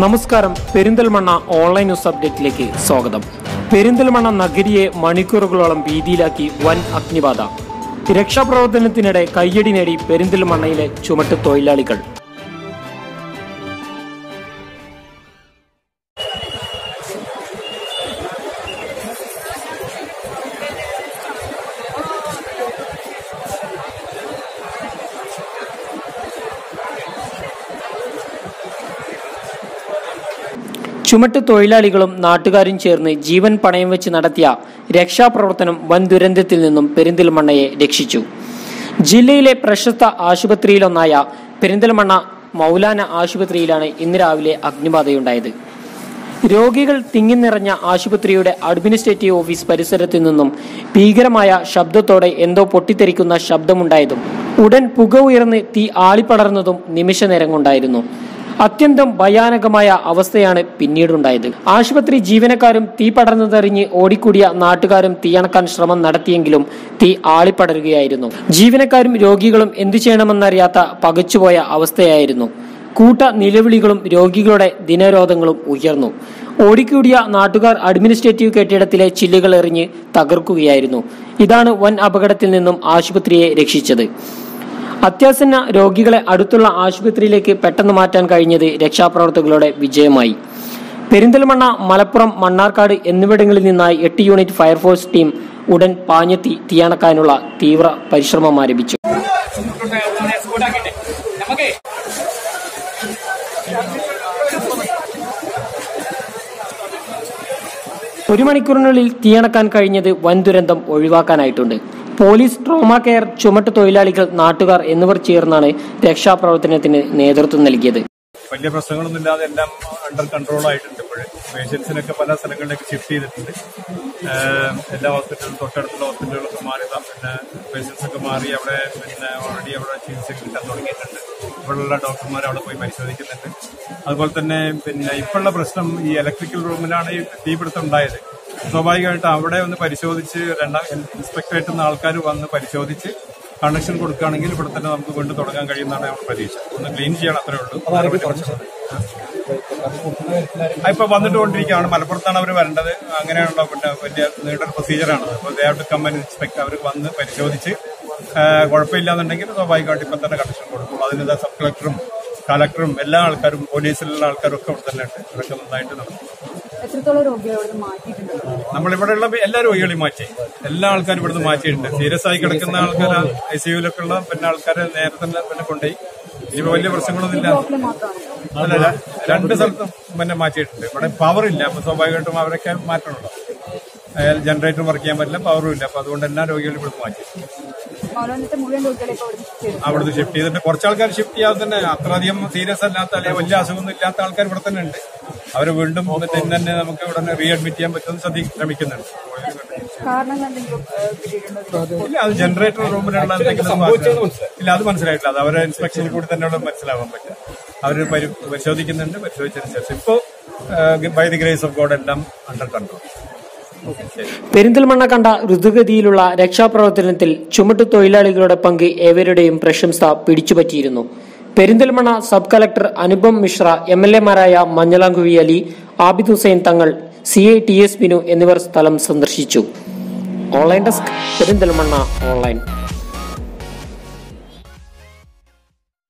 നമസ്കാരം. Perinthalmanna online news അപ്ഡേറ്റിലേക്ക് സ്വാഗതം. പെരിന്തൽമണ്ണ നഗരിയെ മണിക്കൂറുകളോളം ഭീതിയിലാക്കി വൻ അഗ്നിബാധ. രക്ഷാപ്രവർത്തനത്തിനിടെ കയ്യടി നേടി പെരിന്തൽമണ്ണയിലെ ചുമട്ട് തൊഴിലാളികൾ. ചുമട്ട് തൊഴിലാളികളും നാട്ടുകാരും ചേർന്ന് ജീവൻ പണയം വെച്ച് നടത്തിയ രക്ഷാപ്രവർത്തനം വൻ ദുരന്തത്തിൽ നിന്നും പെരിന്തൽമണ്ണയെ രക്ഷിച്ചു. ജില്ലയിലെ പ്രശസ്ത ആശുപത്രിയിലൊന്നായ പെരിന്തൽമണ്ണ മൗലാന ആശുപത്രിയിലാണ് ഇന്ന് രാവിലെ അഗ്നിബാധയുണ്ടായത്. രോഗികൾ തിങ്ങി നിറഞ്ഞ ആശുപത്രിയുടെ അഡ്മിനിസ്ട്രേറ്റീവ് ഓഫീസ് പരിസരത്തു നിന്നും ഭീകരമായ ശബ്ദത്തോടെ എന്തോ പൊട്ടിത്തെറിക്കുന്ന ശബ്ദമുണ്ടായതും ഉടൻ പുക ഉയർന്ന് തീ ആളിപ്പടർന്നതും നിമിഷനേരം കൊണ്ടായിരുന്നു. അത്യന്തം ഭയാനകമായ അവസ്ഥയാണ് പിന്നീടുണ്ടായത്. ആശുപത്രി ജീവനക്കാരും തീ പടർന്നതറിഞ്ഞ് ഓടിക്കൂടിയ നാട്ടുകാരും തീയണക്കാൻ ശ്രമം നടത്തിയെങ്കിലും തീ ആളിപ്പടരുകയായിരുന്നു. ജീവനക്കാരും രോഗികളും എന്തു ചെയ്യണമെന്നറിയാത്ത പകച്ചുപോയ അവസ്ഥയായിരുന്നു. കൂട്ട നിലവിളികളും രോഗികളുടെ ദിനരോധങ്ങളും ഉയർന്നു. ഓടിക്കൂടിയ നാട്ടുകാർ അഡ്മിനിസ്ട്രേറ്റീവ് കെട്ടിടത്തിലെ ചില്ലുകൾ എറിഞ്ഞ് തകർക്കുകയായിരുന്നു. ഇതാണ് വൻ അപകടത്തിൽ നിന്നും ആശുപത്രിയെ രക്ഷിച്ചത്. അത്യാസന്ന രോഗികളെ അടുത്തുള്ള ആശുപത്രിയിലേക്ക് പെട്ടെന്ന് മാറ്റാൻ കഴിഞ്ഞത് രക്ഷാപ്രവർത്തകരുടെ വിജയമായി. പെരിന്തൽമണ്ണ, മലപ്പുറം, മണ്ണാർക്കാട് എന്നിവിടങ്ങളിൽ നിന്നായി 8 യൂണിറ്റ് ഫയർഫോഴ്സ് ടീം ഉടൻ പാഞ്ഞെത്തി തീയണക്കാനുള്ള തീവ്ര പരിശ്രമം ആരംഭിച്ചു. ഒരു മണിക്കൂറിനുള്ളിൽ തീയണക്കാൻ കഴിഞ്ഞത് വൻ ദുരന്തം ഒഴിവാക്കാനായിട്ടുണ്ട്. പോലീസ്, ട്രോമ കെയർ, ചുമട്ട് തൊഴിലാളികൾ, നാട്ടുകാർ എന്നിവർ ചേർന്നാണ് രക്ഷാപ്രവർത്തനത്തിന് നേതൃത്വം നൽകിയത്. വലിയ പ്രശ്നങ്ങളൊന്നും ഇല്ലാതെ എല്ലാം അണ്ടർ കൺട്രോൾ ആയിട്ടുണ്ട്. ഇപ്പോഴും പേഷ്യൻസിനൊക്കെ പല സ്ഥലങ്ങളിലേക്ക് ഷിഫ്റ്റ് ചെയ്തിട്ടുണ്ട്. എല്ലാ ഹോസ്പിറ്റലും തൊട്ടടുത്തുള്ള ഹോസ്പിറ്റലുകളൊക്കെ മാറി, പിന്നെ പേഷ്യൻസ് ഒക്കെ മാറി അവിടെ ഓൾറെഡി അവിടെ ചികിത്സ കിട്ടാൻ തുടങ്ങിയിട്ടുണ്ട്. ഇവിടെയുള്ള ഡോക്ടർമാർ അവിടെ പോയി പരിശോധിക്കുന്നുണ്ട്. അതുപോലെ തന്നെ ഇപ്പോഴുള്ള പ്രശ്നം ഈ ഇലക്ട്രിക്കൽ റൂമിലാണ് ഈ തീപിടുത്തം ഉണ്ടായത്. സ്വാഭാവികമായിട്ട് അവിടെ ഒന്ന് പരിശോധിച്ച് ഇൻസ്പെക്ടറേറ്റ് എന്ന ആൾക്കാർ വന്ന് പരിശോധിച്ച് കണക്ഷൻ കൊടുക്കുകയാണെങ്കിൽ ഇവിടെ തന്നെ നമുക്ക് വീണ്ടും തുടങ്ങാൻ കഴിയുന്നതാണ് നമ്മുടെ പ്രതീക്ഷ. ഒന്ന് ക്ലീൻ ചെയ്യണം, അത്രേ ഉള്ളൂ. ഇപ്പൊ വന്നിട്ടുകൊണ്ടിരിക്കുകയാണ്. മലപ്പുറത്താണ് അവർ വരേണ്ടത്. അങ്ങനെയുള്ള വലിയ നീണ്ട പ്രൊസീജിയറാണ്. അപ്പോൾ they have to come and inspect. അവർ വന്ന് പരിശോധിച്ച് കുഴപ്പമില്ലാന്നുണ്ടെങ്കിൽ സ്വാഭാവികമായിട്ട് ഇപ്പൊ തന്നെ കണക്ഷൻ കൊടുക്കും. അതിന് സബ് കളക്ടറും കളക്ടറും എല്ലാ ആൾക്കാരും പോലീസിലുള്ള ആൾക്കാരും ഒക്കെ ഇവിടെ തന്നെ ഉണ്ട്. ഇവരൊക്കെ നന്നായിട്ട് നടക്കും. നമ്മളിവിടെയുള്ള എല്ലാ രോഗികളെയും മാറ്റി, എല്ലാ ആൾക്കാരും ഇവിടുന്ന് മാറ്റിയിട്ടുണ്ട്. സീരിയസ് ആയി കിടക്കുന്ന ആൾക്കാർ, ICUലൊക്കെ ഉള്ള പിന്നെ ആൾക്കാരെ നേരെ തന്നെ പിന്നെ കൊണ്ടുപോയി. ഇനിയിപ്പോ വലിയ പ്രശ്നങ്ങളൊന്നും ഇല്ല. അല്ല, 2 സ്ഥലത്തും പിന്നെ മാറ്റിയിട്ടുണ്ട്. ഇവിടെ പവർ ഇല്ല, അപ്പൊ സ്വാഭാവികമായിട്ടും അവരൊക്കെ മാറ്റണല്ലോ. ജനറേറ്റർ വർക്ക് ചെയ്യാൻ പറ്റില്ല, പവറും ഇല്ല. അപ്പൊ അതുകൊണ്ട് എല്ലാ രോഗികളും ഇവിടുന്ന് മാറ്റി അവിടുന്ന് ഷിഫ്റ്റ് ചെയ്തിട്ട് കുറച്ച് ആൾക്കാർ ഷിഫ്റ്റ് ചെയ്യാതെ തന്നെ അത്രയധികം സീരിയസ് അല്ലാത്ത അല്ലെങ്കിൽ വലിയ അസുഖമൊന്നും ഇല്ലാത്ത ആൾക്കാർ ഇവിടെ തന്നെ ഉണ്ട്. അവര് വീണ്ടും തന്നെ നമുക്ക് ഇവിടെ റീഅഡ്മിറ്റ് ചെയ്യാൻ പറ്റുമെന്ന് ശ്രമിക്കുന്നുണ്ട്. ഇല്ല, അത് ജനറേറ്റർ റൂമിലുള്ള ഇല്ല, അത് മനസ്സിലായിട്ടില്ല. അത് അവരെ ഇൻസ്പെക്ഷനിൽ കൂടി തന്നെ മനസ്സിലാവാൻ പറ്റും. അവര് പരിശോധിക്കുന്നുണ്ട്. പരിശോധിച്ചതിന് ശേഷം ഇപ്പോ by the grace of God എല്ലാം അണ്ടർ കൺട്രോൾ. പെരിന്തൽമണ്ണ കണ്ട ദ്രുതഗതിയിലുള്ള രക്ഷാപ്രവർത്തനത്തിൽ ചുമട്ട് തൊഴിലാളികളുടെ പങ്ക് ഏവരുടെയും പ്രശംസ പിടിച്ചുപറ്റിയിരുന്നു. Perinthalmanna sub collector Anupam Mishra, MLA മാരായ മഞ്ഞളാംകുഴി അലി, ആബിദ് ഹുസൈൻ തങ്ങൾ, CA TS ബിനു എന്നിവർ സ്ഥലം സന്ദർശിച്ചു. Online desk, Perinthalmanna online.